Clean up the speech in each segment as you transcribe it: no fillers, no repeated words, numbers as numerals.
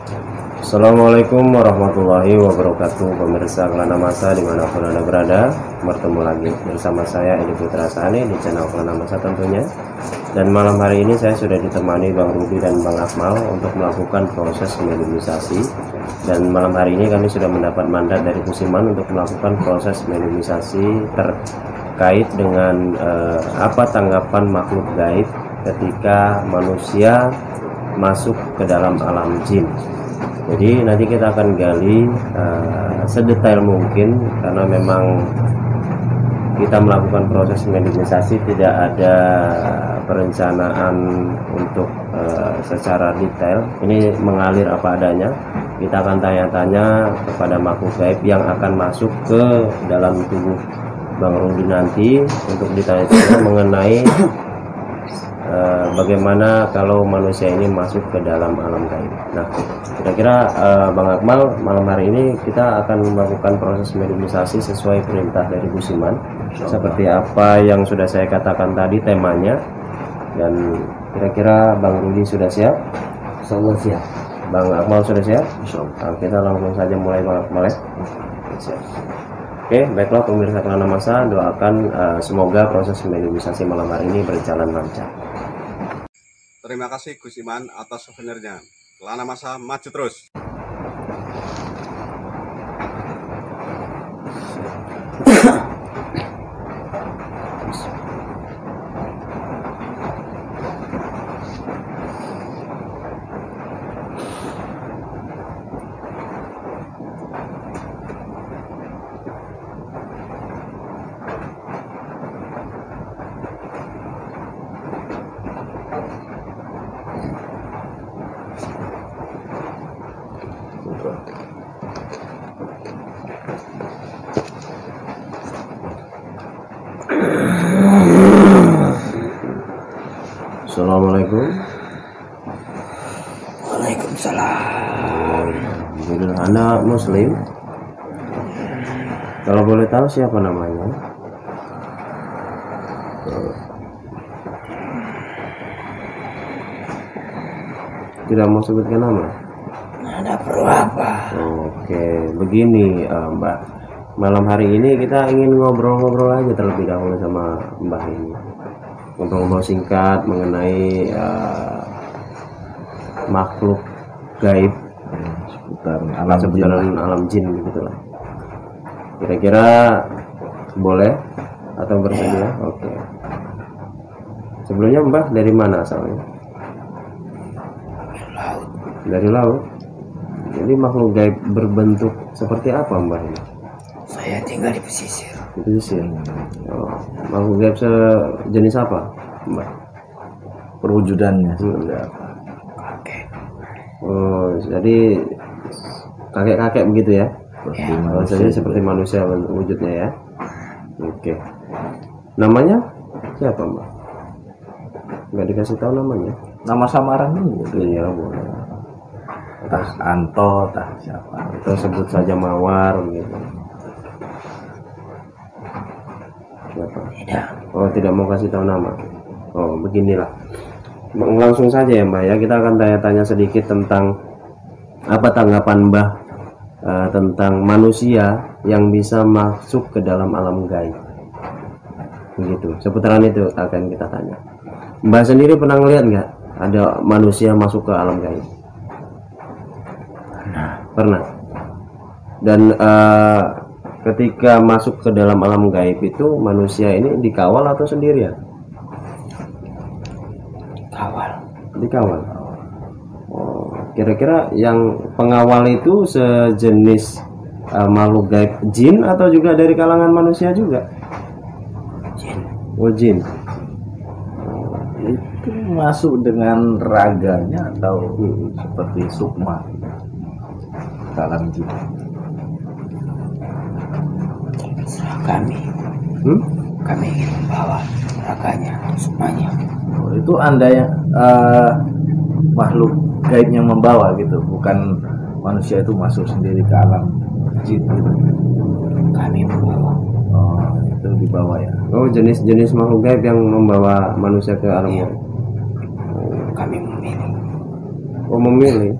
Assalamualaikum warahmatullahi wabarakatuh. Pemirsa Kelana Masa dimanapun Anda berada, bertemu lagi bersama saya Edi Putra Sani di channel Kelana Masa tentunya. Dan malam hari ini saya sudah ditemani Bang Rudi dan Bang Akmal untuk melakukan proses mediumisasi. Dan malam hari ini kami sudah mendapat mandat dari Kusiman untuk melakukan proses mediumisasi terkait dengan apa tanggapan makhluk gaib ketika manusia masuk ke dalam alam jin. Jadi nanti kita akan gali sedetail mungkin, karena memang kita melakukan proses mediumisasi tidak ada perencanaan untuk secara detail. Ini mengalir apa adanya. Kita akan tanya-tanya kepada makhluk gaib yang akan masuk ke dalam tubuh Bang Rudi nanti untuk ditanya-tanya mengenai bagaimana kalau manusia ini masuk ke dalam alam gaib. Nah, kira-kira Bang Akmal, malam hari ini kita akan melakukan proses mediumisasi sesuai perintah dari Kusiman. Seperti apa yang sudah saya katakan tadi temanya. Dan kira-kira Bang Rudi sudah siap? Insyaallah siap. Bang Akmal sudah siap? Insyaallah. Nah, kita langsung saja mulai Bang Akmal ya. Siap. Oke, baiklah pemirsa Kelana Masa, doakan semoga proses mediumisasi malam hari ini berjalan lancar. Terima kasih Kusiman atas souvenirnya. Kelana Masa maju terus. Assalamualaikum. Waalaikumsalam. Anak Muslim. Kalau boleh tahu siapa namanya? Tidak mau sebutkan nama. Ada perlu apa? Oke, begini Mbak. Malam hari ini kita ingin ngobrol-ngobrol aja terlebih dahulu sama Mbak ini. Ngobrol-ngobrol singkat mengenai makhluk gaib seputaran alam jin gitu lah. Kira-kira boleh atau bersedia? Oke. Sebelumnya Mbak dari mana asalnya? Laut. Dari laut. Jadi makhluk gaib berbentuk seperti apa Mbak ini? Saya tinggal di pesisir. Di pesisir. Oh, makhluk gaib sejenis apa Mbak? Perwujudannya seperti apa? Kakek. Oh, jadi kakek-kakek begitu ya? Jadi seperti manusia wujudnya ya. Oke. Namanya siapa Mbak? Nggak dikasih tahu namanya? Nama samaran dulu. Iya boleh. Tah Anto, tah siapa? Atau sebut saja Mawar gitu. Siapa? Tidak. Oh, tidak mau kasih tahu nama. Oh, beginilah. Langsung saja ya Mbak ya, kita akan tanya-tanya sedikit tentang apa tanggapan Mbah tentang manusia yang bisa masuk ke dalam alam gaib. Begitu. Seputaran itu akan kita tanya. Mbah sendiri pernah ngeliat nggak ada manusia masuk ke alam gaib? Pernah. Dan ketika masuk ke dalam alam gaib itu manusia ini dikawal atau sendirian? Kawal. Dikawal. Oh, kira-kira yang pengawal itu sejenis makhluk gaib jin atau juga dari kalangan manusia juga? Jin. Oh, jin. Itu masuk dengan raganya atau seperti sukma dalam jin. Terserah kami. Kami ingin membawa raganya, sukmanya. Oh, itu Anda yang makhluk gaib yang membawa gitu, bukan manusia itu masuk sendiri ke alam jin gitu. Kami membawa. Oh, itu dibawa ya. Oh, jenis-jenis makhluk gaib yang membawa manusia ke alam gaib. Kami memilih. Oh, memilih.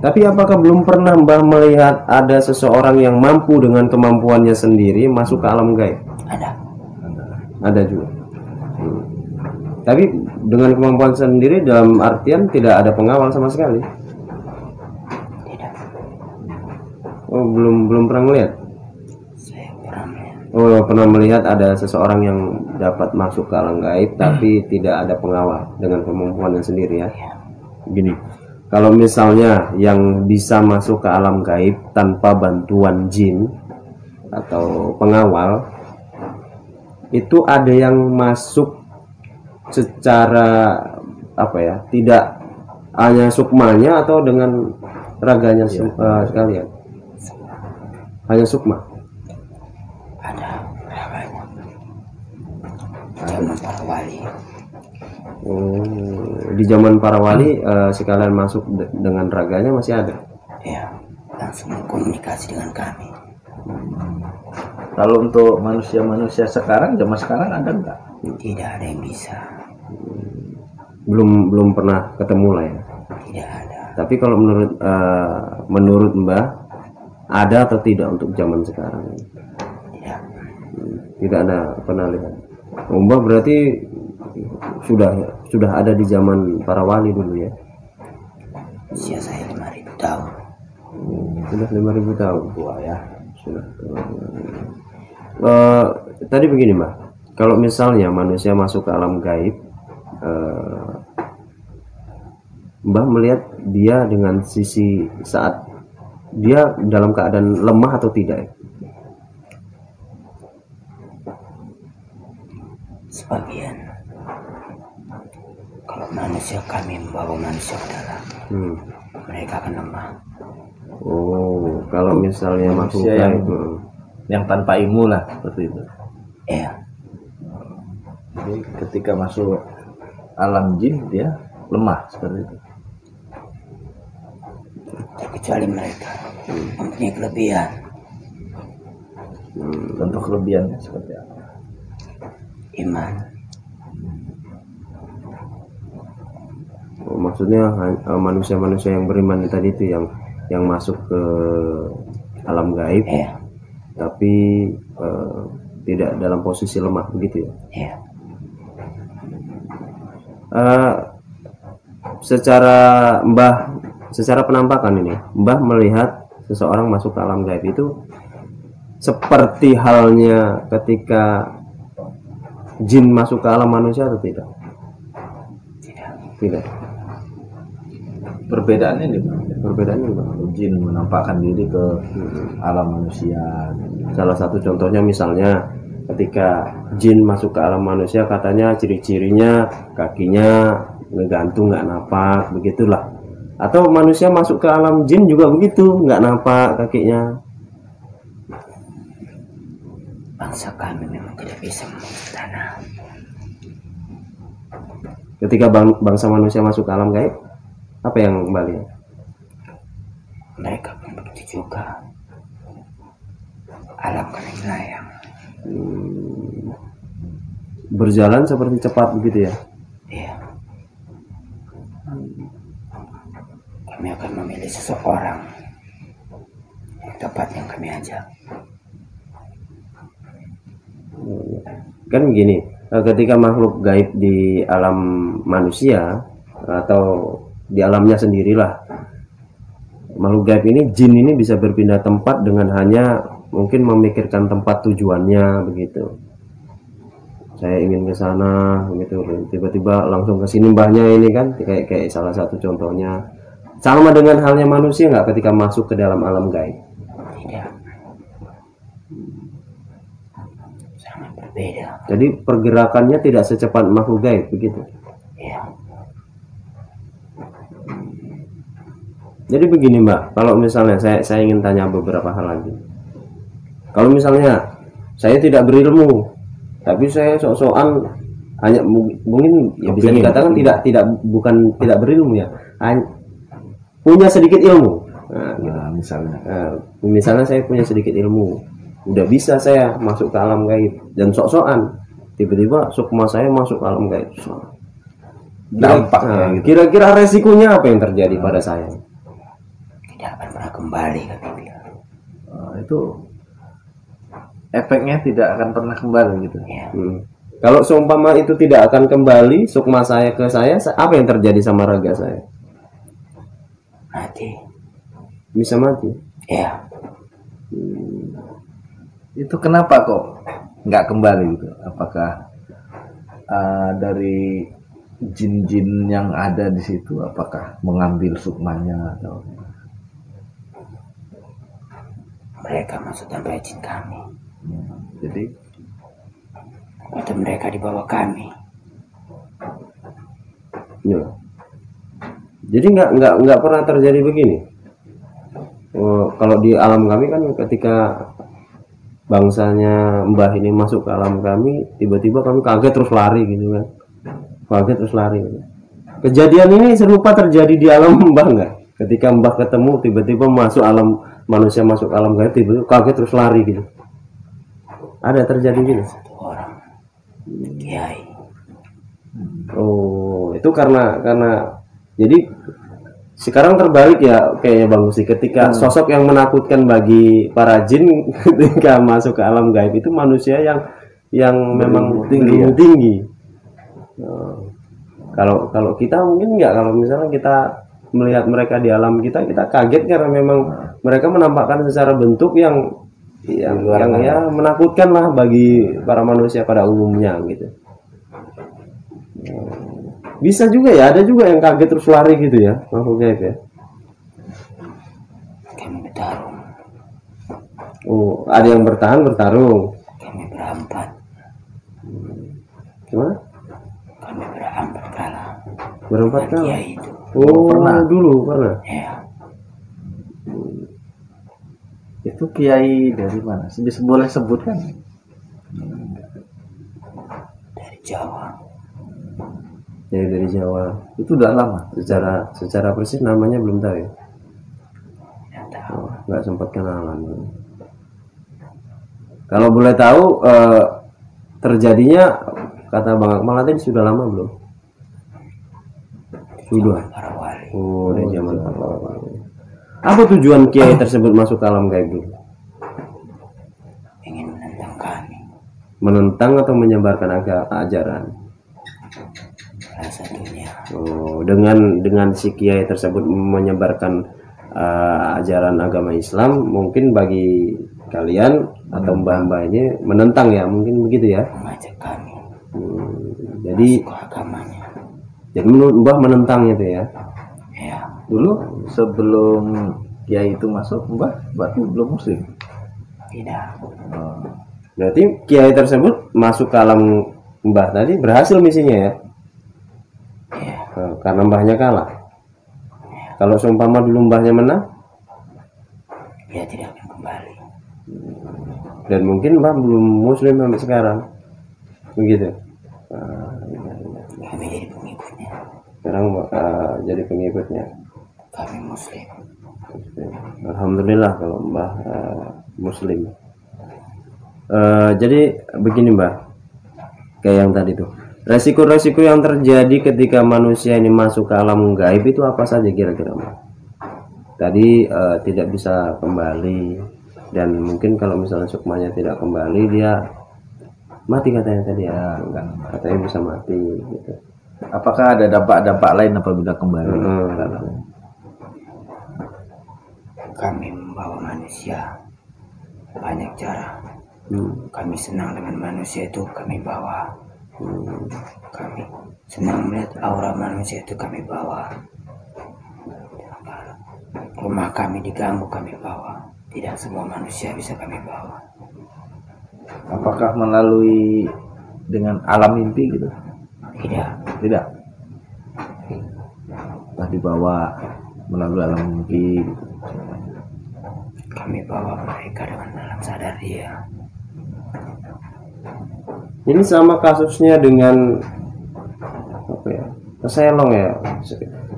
Tapi apakah belum pernah Mbah melihat ada seseorang yang mampu dengan kemampuannya sendiri masuk ke alam gaib? Ada juga. Tapi dengan kemampuan sendiri dalam artian tidak ada pengawal sama sekali. Tidak. Oh, belum pernah melihat. Saya pernah melihat. Oh, pernah melihat ada seseorang yang dapat masuk ke alam gaib tapi tidak ada pengawal dengan kemampuannya sendiri ya. Gini, kalau misalnya yang bisa masuk ke alam gaib tanpa bantuan jin atau pengawal, itu ada yang masuk secara apa ya, tidak hanya sukmanya atau dengan raganya sekalian. Hanya sukma. Ada raganya. Zaman para wali. Oh, di zaman para wali sekalian masuk dengan raganya masih ada. Ya, langsung komunikasi dengan kami. Kalau untuk manusia-manusia sekarang, zaman sekarang ada enggak? Tidak ada yang bisa. Belum pernah ketemu lah ya. Tidak ada. Tapi kalau menurut Mbah, ada atau tidak untuk zaman sekarang? Tidak. Tidak ada, pernah lihat. Mbah berarti sudah ada di zaman para wali dulu ya. Usia saya 5.000 tahun. Sudah 5.000 tahun. Tua ya. Sudah. Tadi begini Mbah, kalau misalnya manusia masuk ke alam gaib, Mbah melihat dia dengan sisi saat dia dalam keadaan lemah atau tidak? Sebagian. Kalau manusia kami membawa manusia ke dalam, mereka akan lemah. Oh, kalau misalnya masuk Manusia gaib, yang tanpa ilmu lah seperti itu. Iya. Jadi ketika masuk alam jin dia lemah seperti itu. Terkecuali mereka mempunyai kelebihan. Contoh kelebihannya seperti apa? Iman. oh, maksudnya manusia-manusia yang beriman tadi itu yang masuk ke alam gaib, Iya. tapi tidak dalam posisi lemah begitu ya. Iya. Secara penampakan ini, Mbah melihat seseorang masuk ke alam gaib itu seperti halnya ketika jin masuk ke alam manusia atau tidak? Tidak. Perbedaannya di mana? Perbedaannya Mbah. Jin menampakkan diri ke alam manusia. Salah satu contohnya misalnya ketika jin masuk ke alam manusia, katanya ciri-cirinya kakinya ngegantung, nggak napak, begitulah. Atau manusia masuk ke alam jin juga begitu, nggak napak kakinya. Bangsa kami memang tidak bisa membangun tanah. Ketika bangsa manusia masuk ke alam gaib, apa yang kembali? Mereka pun begitu juga. Alam kami melayang. Berjalan seperti cepat begitu ya. Iya. Kami akan memilih seseorang yang tepat yang kami ajak. Kan begini, ketika makhluk gaib di alam manusia atau di alamnya sendirilah, makhluk gaib ini, jin ini bisa berpindah tempat dengan hanya mungkin memikirkan tempat tujuannya begitu. Saya ingin ke sana begitu, tiba-tiba langsung ke sini Mbahnya ini kan, kayak salah satu contohnya. Sama dengan halnya manusia nggak ketika masuk ke dalam alam gaib? Tidak. Sangat berbeda. Jadi pergerakannya tidak secepat makhluk gaib begitu. Iya. Jadi begini Mbak, kalau misalnya saya ingin tanya beberapa hal lagi. Kalau misalnya saya tidak berilmu, tapi saya sok-sokan hanya mungkin ya bisa dikatakan bukan tidak berilmu ya, punya sedikit ilmu. Nah, misalnya saya punya sedikit ilmu, udah bisa saya masuk ke alam gaib dan sok-sokan tiba-tiba sukma saya masuk ke alam gaib. Dampaknya Kira-kira resikonya apa yang terjadi pada saya? tidak akan pernah kembali, kami bilang. Itu efeknya tidak akan pernah kembali gitu. Ya, Kalau seumpama itu tidak akan kembali sukma saya ke saya, apa yang terjadi sama raga saya? mati. Bisa mati. Ya, Itu kenapa kok nggak kembali gitu? Apakah dari jin-jin yang ada di situ, apakah mengambil sukmanya atau mereka masuk tanpa izin kami. jadi Atau mereka di bawah kami. Ya. Jadi nggak pernah terjadi begini. Kalau di alam kami kan ketika bangsanya Mbah ini masuk ke alam kami, tiba-tiba kami kaget terus lari gitu kan. Kaget terus lari. Kejadian ini serupa terjadi di alam Mbah nggak? Ketika Mbah ketemu tiba-tiba masuk alam manusia, masuk alam gaib, tiba-tiba kaget terus lari gitu. Ada terjadi gitu. Satu orang kiai. Oh, itu karena jadi sekarang terbalik ya kayaknya Bang Gusti, ketika sosok yang menakutkan bagi para jin ketika masuk ke alam gaib itu manusia yang memang tinggi, berilmu tinggi. Kalau kita mungkin nggak, kalau misalnya kita melihat mereka di alam kita kaget karena memang mereka menampakkan secara bentuk yang ya menakutkan lah bagi para manusia pada umumnya gitu. Bisa juga ya, ada juga yang kaget terus lari gitu ya, makhluk gaib ya. Kami bertarung. Oh, ada yang bertarung. Kami berempat. Gimana? Kami berempat kalah. Berempat Dan kali. kiai itu. Oh, pernah. dulu pernah. Ya, itu kiai dari mana? Boleh sebutkan? dari Jawa. Ya, dari Jawa. Itu udah lama. Secara persis namanya belum tahu ya. Tidak tahu. Oh, nggak sempat kenalan. Kalau boleh tahu terjadinya kata Bang Akmal tadi sudah lama belum? Sudah. Para wali. Oh, dari zaman awal. Apa tujuan kiai tersebut masuk ke alam gaib dulu? Ingin menentang kami. Menentang atau menyebarkan ajaran? Salah satunya. Oh, dengan si kiai tersebut menyebarkan ajaran agama Islam, mungkin bagi kalian atau mbah-mbah ini menentang ya, mungkin begitu ya. Mengajak kami. Jadi Ke agamanya. menurut mbah menentang itu ya. Ya, Dulu sebelum kiai itu masuk, Mbah berarti belum muslim. tidak. Berarti kiai tersebut masuk ke alam mbah tadi berhasil misinya ya. Ya, Karena mbahnya kalah. Kalau seumpama dulu mbahnya menang, dia tidak akan kembali. dan mungkin mbah belum muslim sampai sekarang. Begitu. Kami jadi pengikutnya. Sekarang jadi pengikutnya. Kami muslim. Alhamdulillah kalau mbah muslim. Jadi begini mbah, kayak yang tadi tuh, resiko-resiko yang terjadi ketika manusia ini masuk ke alam gaib itu apa saja kira-kira mbah? Tadi tidak bisa kembali, dan mungkin kalau misalnya sukmanya tidak kembali dia mati katanya tadi ya, enggak, katanya bisa mati gitu. Apakah ada dampak-dampak lain apabila kembali? Kami membawa manusia banyak cara. Kami senang dengan manusia itu kami bawa. Kami senang melihat aura manusia itu kami bawa. Rumah kami diganggu kami bawa. Tidak semua manusia bisa kami bawa. Apakah melalui dengan alam mimpi gitu? Tidak. Tidak. Entah dibawa melalui alam mimpi gitu. Kami bawa mereka dengan alam sadar dia. Ini sama kasusnya dengan apa ya? Keselong ya.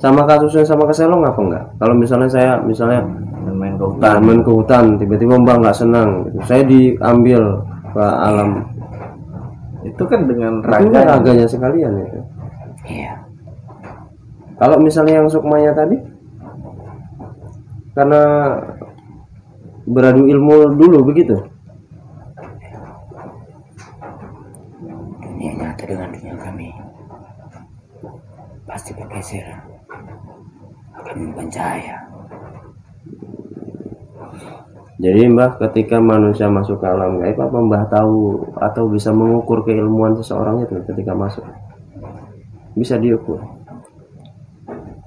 Sama kasusnya sama keselong apa enggak? Kalau misalnya saya Main ke hutan. main ke hutan, tiba-tiba mbak nggak senang, gitu. Saya diambil ke alam. Itu kan dengan Itu kan raga. raganya sekalian ya. Iya. Kalau misalnya yang sukmanya tadi, karena beradu ilmu dulu begitu. Dunia nyata dengan dunia kami pasti bergeser, akan bukan cahaya. Jadi Mbah, ketika manusia masuk ke alam gaib, apa Mbah tahu atau bisa mengukur keilmuan seseorang itu ketika masuk? Bisa diukur?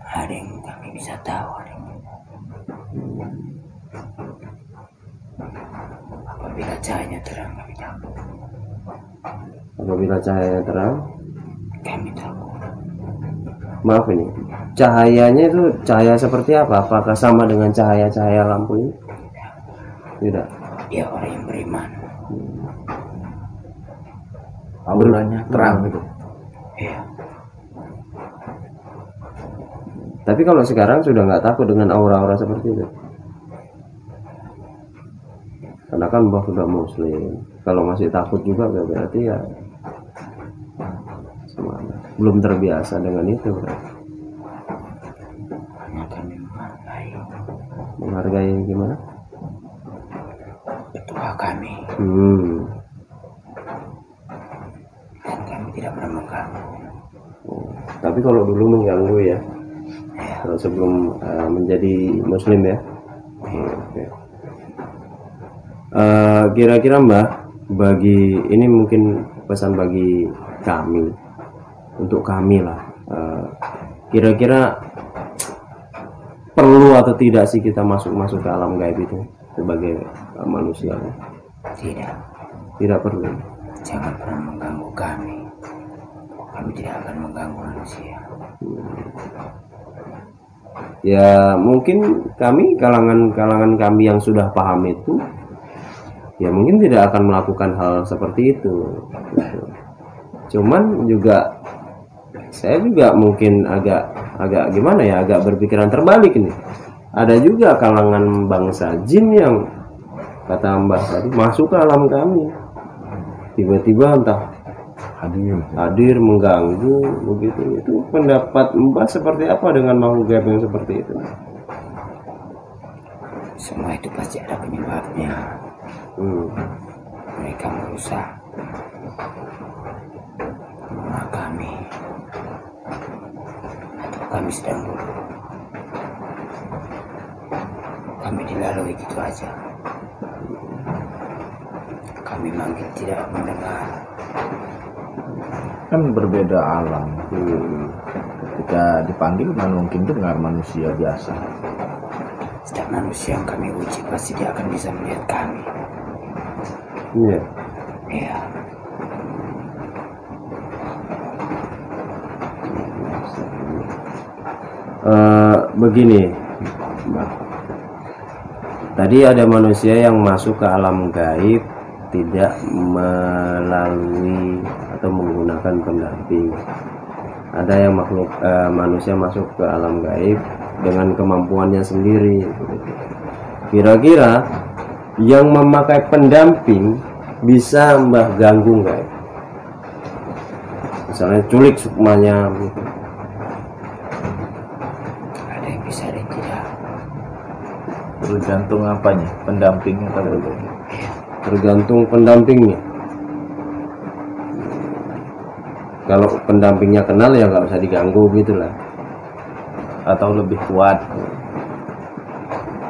Ada yang kami bisa tahu, ada yang apabila cahayanya terang kami tahu. Apabila cahayanya terang, Kami tahu. maaf ini, cahayanya itu cahaya seperti apa? Apakah sama dengan cahaya-cahaya lampu ini? Tidak. Dia orang yang beriman. Auranya terang gitu. Iya. Tapi kalau sekarang sudah nggak takut dengan aura-aura seperti itu. Karena kan Mbah sudah muslim. Kalau masih takut juga berarti ya semuanya belum terbiasa dengan itu berarti. Karena kami Menghargai gimana? ketua kami dan kami tidak pernah mengganggu. Tapi kalau dulu mengganggu ya. Kalau sebelum menjadi muslim ya. Oke. Kira-kira Mbah, bagi ini mungkin pesan bagi kami, untuk kami lah, kira-kira perlu atau tidak sih kita masuk ke alam gaib itu sebagai manusia? Tidak perlu. Jangan pernah mengganggu kami. Kami tidak akan mengganggu manusia. Ya mungkin kami kalangan kami yang sudah paham itu, ya mungkin tidak akan melakukan hal seperti itu gitu. Cuman juga saya juga mungkin agak gimana ya, agak berpikiran terbalik ini. Ada juga kalangan bangsa jin yang kata Mbah tadi masuk ke alam kami, tiba-tiba entah hadir mengganggu begitu. Itu pendapat Mbah seperti apa dengan makhluk gaib yang seperti itu? Semua itu pasti ada penyebabnya. Mereka merusak rumah kami, atau kami sedang duduk, kami dilalui gitu aja. Kami manggil tidak mendengar. Kan berbeda alam. Ketika dipanggil mana mungkin dengar manusia biasa. Setiap manusia yang kami uji pasti dia akan bisa melihat kami. Iya. Iya. Begini Mbak, tadi ada manusia yang masuk ke alam gaib tidak melalui atau menggunakan pendamping. Ada yang manusia masuk ke alam gaib dengan kemampuannya sendiri. Kira-kira yang memakai pendamping bisa Mbah ganggu nggak? Misalnya culik sukmanya gitu. Ada yang bisa dan tidak. Tergantung apanya, pendampingnya atau berbeda. Tergantung pendampingnya. Kalau pendampingnya kenal ya nggak usah diganggu gitulah. Atau lebih kuat.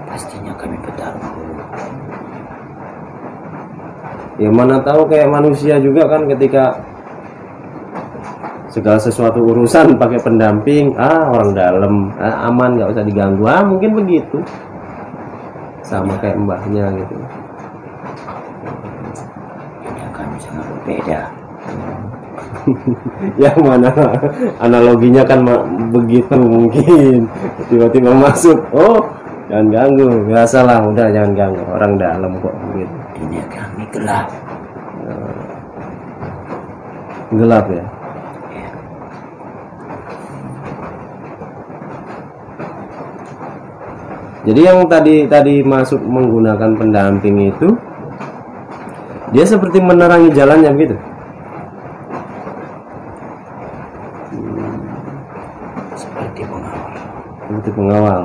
Pastinya kami bertarung dulu. Ya mana tahu kayak manusia juga kan, ketika segala sesuatu urusan pakai pendamping, orang dalam aman nggak usah diganggu, mungkin begitu. Sama kayak mbahnya gitu. Dunia kami sangat berbeda. Ya mana analoginya kan begitu, mungkin tiba-tiba masuk, jangan ganggu, biasalah, udah jangan ganggu, orang dalam kok gitu. Dunia kami gelap. Gelap ya. Ya. Jadi yang tadi masuk menggunakan pendamping itu, dia seperti menerangi jalannya gitu. Seperti pengawal. Seperti pengawal.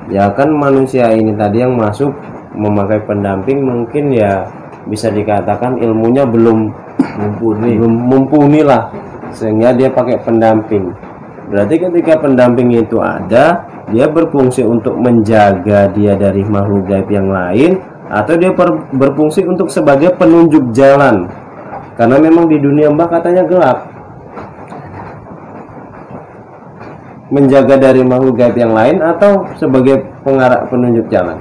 Ya kan manusia ini tadi yang masuk memakai pendamping mungkin ya bisa dikatakan ilmunya belum mumpuni lah, sehingga dia pakai pendamping. Berarti ketika pendamping itu ada, dia berfungsi untuk menjaga dia dari makhluk gaib yang lain, atau dia berfungsi untuk sebagai penunjuk jalan. Karena memang di dunia Mbah katanya gelap. Menjaga dari makhluk gaib yang lain atau sebagai pengarah penunjuk jalan.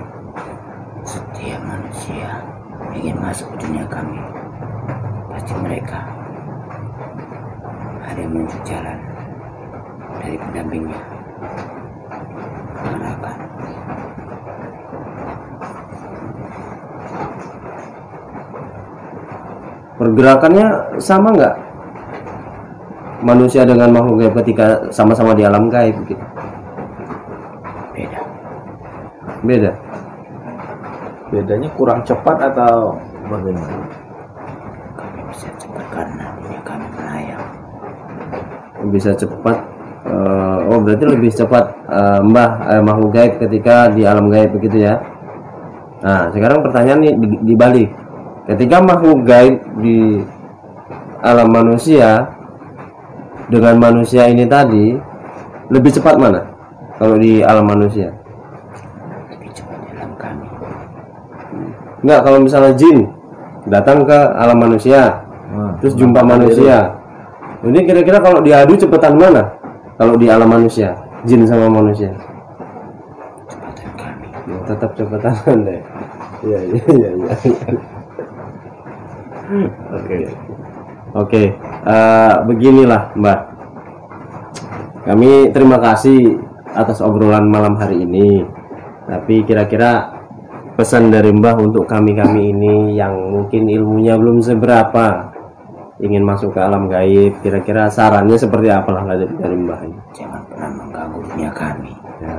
Setiap manusia ingin masuk ke dunia kami, pasti mereka ada yang menunjuk jalan dari pendampingnya, mengarahkan. Pergerakannya sama nggak manusia dengan makhluk gaib ketika sama-sama di alam gaib gitu? Beda. Beda. Bedanya kurang cepat atau bagaimana? Kami bisa cepat karena dunia kami melayang. Bisa cepat. Oh berarti lebih cepat Mbah makhluk gaib ketika di alam gaib begitu ya. Nah sekarang pertanyaan nih dibalik. Ketika makhluk gaib di alam manusia dengan manusia ini tadi, lebih cepat mana kalau di alam manusia? Lebih cepat di alam kami. Enggak, kalau misalnya jin datang ke alam manusia, terus jumpa manusia, ini kira-kira kalau diadu cepetan mana kalau di alam manusia, jin sama manusia? Cepatan kami. Ya, tetap cepetan deh. Iya. Oke. Beginilah Mbak, kami terima kasih atas obrolan malam hari ini. Tapi kira-kira pesan dari Mbah untuk kami ini yang mungkin ilmunya belum seberapa, ingin masuk ke alam gaib, kira-kira sarannya seperti apalah dari Mbah ini? Jangan pernah mengganggu dunia kami. Ya.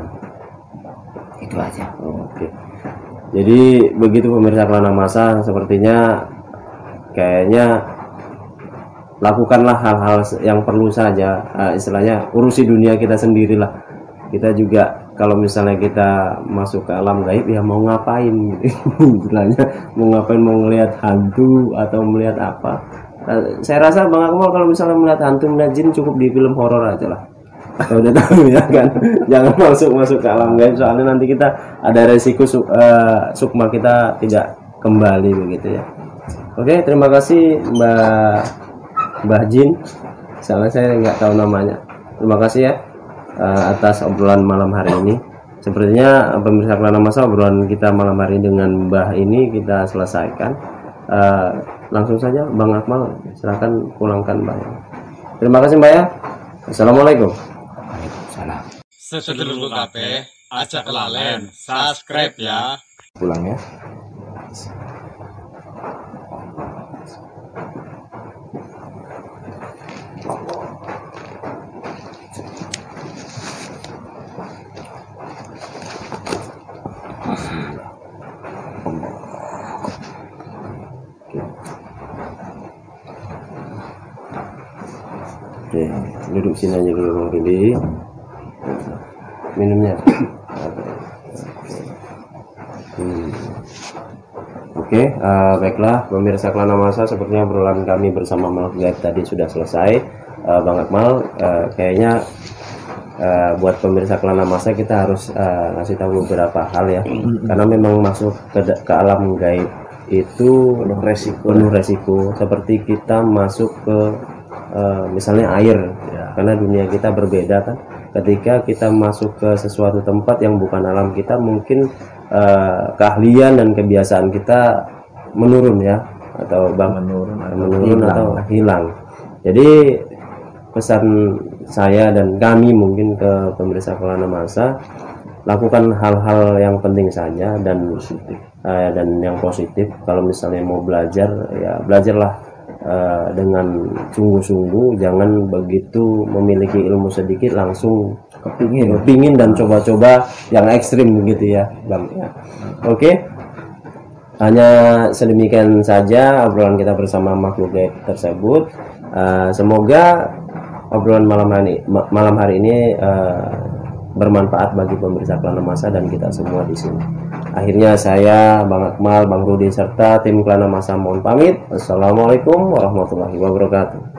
Itu aja. Oke. Jadi begitu pemirsa Kelana Masa, sepertinya kayaknya lakukanlah hal-hal yang perlu saja, istilahnya urusi dunia kita sendirilah. Kita juga kalau misalnya kita masuk ke alam gaib ya mau ngapain istilahnya, mau ngapain, mau melihat hantu atau melihat apa. Saya rasa Bang Akmal kalau misalnya melihat hantu, melihat jin cukup di film horor aja lah. Kalau udah tahu ya kan, jangan masuk ke alam gaib, soalnya nanti kita ada resiko sukma kita tidak kembali begitu ya. Oke, terima kasih Mbah Jin. Soalnya saya nggak tahu namanya. Terima kasih ya atas obrolan malam hari ini. Sepertinya pemirsa Kelana Masa, obrolan kita malam hari ini dengan Mbah ini kita selesaikan. Langsung saja Bang Akmal, silakan pulangkan Mbah. Terima kasih Mbak ya. Assalamualaikum. Waalaikumsalam. Sedulur kabeh, aja kelalen, subscribe ya. Pulang ya. Oke, duduk sini aja dulu Bang Rudi. Minumnya. Oke, baiklah pemirsa Kelana Masa, sepertinya obrolan kami bersama makhluk gaib tadi sudah selesai. Bang Akmal, kayaknya buat pemirsa Kelana Masa kita harus ngasih tahu beberapa hal ya, karena memang masuk ke alam gaib itu penuh resiko, seperti kita masuk ke misalnya air ya. Karena dunia kita berbeda kan, ketika kita masuk ke sesuatu tempat yang bukan alam kita, mungkin keahlian dan kebiasaan kita menurun ya, atau menurun atau hilang. Jadi pesan saya dan kami mungkin ke pemirsa Kelana Masa, lakukan hal-hal yang penting saja dan positif, dan yang positif. Kalau misalnya mau belajar ya belajarlah dengan sungguh-sungguh, jangan begitu memiliki ilmu sedikit langsung kepingin dan coba-coba yang ekstrim begitu ya Bang ya. Oke, hanya sedemikian saja obrolan kita bersama makhluk gaib tersebut. Semoga obrolan malam hari ini bermanfaat bagi pemirsa Kelana Masa dan kita semua di sini. Akhirnya saya, Bang Akmal, Bang Rudi serta tim Kelana Masa mohon pamit. Assalamualaikum warahmatullahi wabarakatuh.